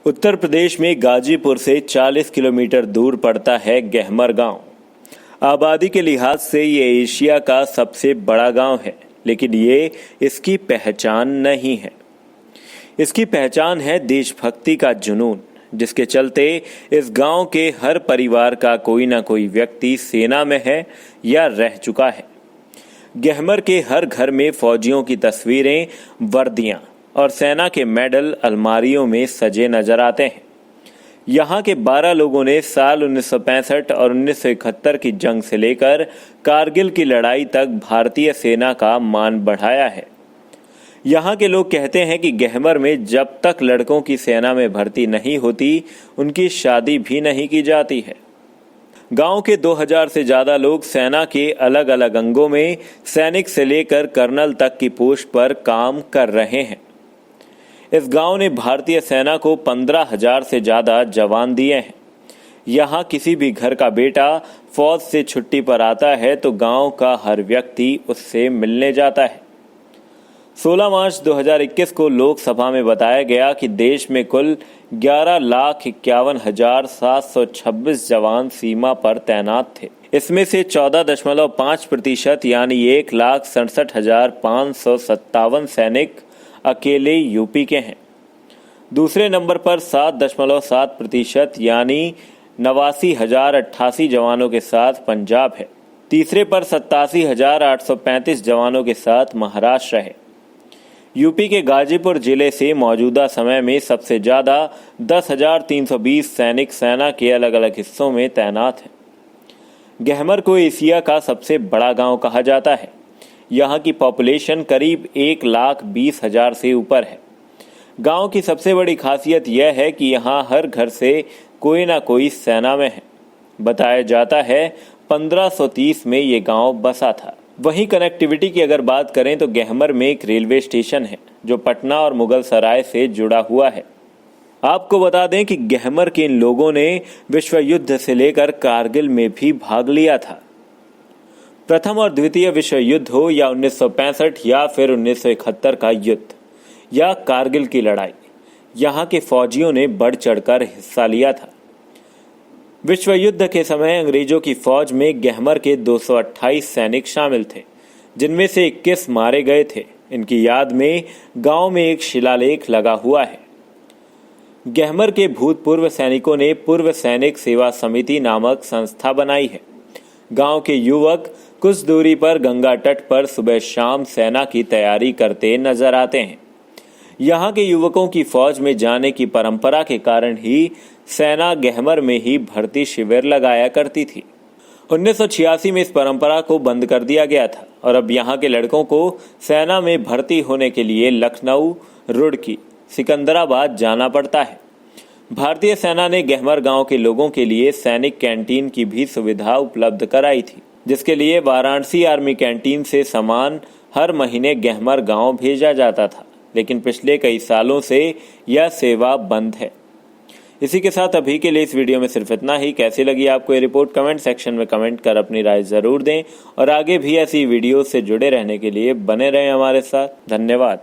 उत्तर प्रदेश में गाजीपुर से 40 किलोमीटर दूर पड़ता है गहमर गांव। आबादी के लिहाज से ये एशिया का सबसे बड़ा गांव है, लेकिन ये इसकी पहचान नहीं है। इसकी पहचान है देशभक्ति का जुनून, जिसके चलते इस गांव के हर परिवार का कोई ना कोई व्यक्ति सेना में है या रह चुका है। गहमर के हर घर में फौजियों की तस्वीरें, वर्दियां और सेना के मेडल अलमारियों में सजे नजर आते हैं। यहाँ के 12 लोगों ने साल 1965 और 1971 की जंग से लेकर कारगिल की लड़ाई तक भारतीय सेना का मान बढ़ाया है। यहाँ के लोग कहते हैं कि गहमर में जब तक लड़कों की सेना में भर्ती नहीं होती, उनकी शादी भी नहीं की जाती है। गांव के 2000 से ज्यादा लोग सेना के अलग अलग अंगों में सैनिक से लेकर कर्नल तक की पोस्ट पर काम कर रहे हैं। इस गांव ने भारतीय सेना को 15,000 से ज्यादा जवान दिए हैं। यहाँ किसी भी घर का बेटा फौज से छुट्टी पर आता है तो गांव का हर व्यक्ति उससे मिलने जाता है। 16 मार्च 2021 को लोकसभा में बताया गया कि देश में कुल 11,51,726 जवान सीमा पर तैनात थे। इसमें से 14.5% यानी 1,67,557 सैनिक अकेले यूपी के हैं। दूसरे नंबर पर 7.7% यानी 89,088 जवानों के साथ पंजाब है। तीसरे पर 87,835 जवानों के साथ महाराष्ट्र है। यूपी के गाजीपुर जिले से मौजूदा समय में सबसे ज्यादा 10,320 सैनिक सेना के अलग अलग हिस्सों में तैनात हैं। गहमर को एशिया का सबसे बड़ा गांव कहा जाता है। यहाँ की पॉपुलेशन करीब 1,20,000 से ऊपर है। गांव की सबसे बड़ी खासियत यह है कि यहाँ हर घर से कोई ना कोई सेना में है। बताया जाता है 1530 में ये गांव बसा था। वहीं कनेक्टिविटी की अगर बात करें तो गहमर में एक रेलवे स्टेशन है जो पटना और मुगल सराय से जुड़ा हुआ है। आपको बता दें कि गहमर के इन लोगों ने विश्व युद्ध से लेकर कारगिल में भी भाग लिया था। प्रथम और द्वितीय विश्व युद्ध हो या 1965 या फिर 1971 का युद्ध या कारगिल की लड़ाई, यहाँ के फौजियों ने बढ़ चढ़कर हिस्सा लिया था। विश्व युद्ध के समय अंग्रेजों की फौज में गहमर के 228 सैनिक शामिल थे, जिनमें से 21 मारे गए थे। इनकी याद में गांव में एक शिलालेख लगा हुआ है। गहमर के भूतपूर्व सैनिकों ने पूर्व सैनिक सेवा समिति नामक संस्था बनाई है। गांव के युवक कुछ दूरी पर गंगा तट पर सुबह शाम सेना की तैयारी करते नजर आते हैं। यहाँ के युवकों की फौज में जाने की परंपरा के कारण ही सेना गहमर में ही भर्ती शिविर लगाया करती थी। 1986 में इस परंपरा को बंद कर दिया गया था और अब यहाँ के लड़कों को सेना में भर्ती होने के लिए लखनऊ, रुड़की, सिकंदराबाद जाना पड़ता है। भारतीय सेना ने गहमर गांव के लोगों के लिए सैनिक कैंटीन की भी सुविधा उपलब्ध कराई थी, जिसके लिए वाराणसी आर्मी कैंटीन से सामान हर महीने गहमर गांव भेजा जाता था, लेकिन पिछले कई सालों से यह सेवा बंद है। इसी के साथ अभी के लिए इस वीडियो में सिर्फ इतना ही। कैसी लगी आपको ये रिपोर्ट कमेंट सेक्शन में कमेंट कर अपनी राय जरूर दें और आगे भी ऐसी वीडियो से जुड़े रहने के लिए बने रहें हमारे साथ। धन्यवाद।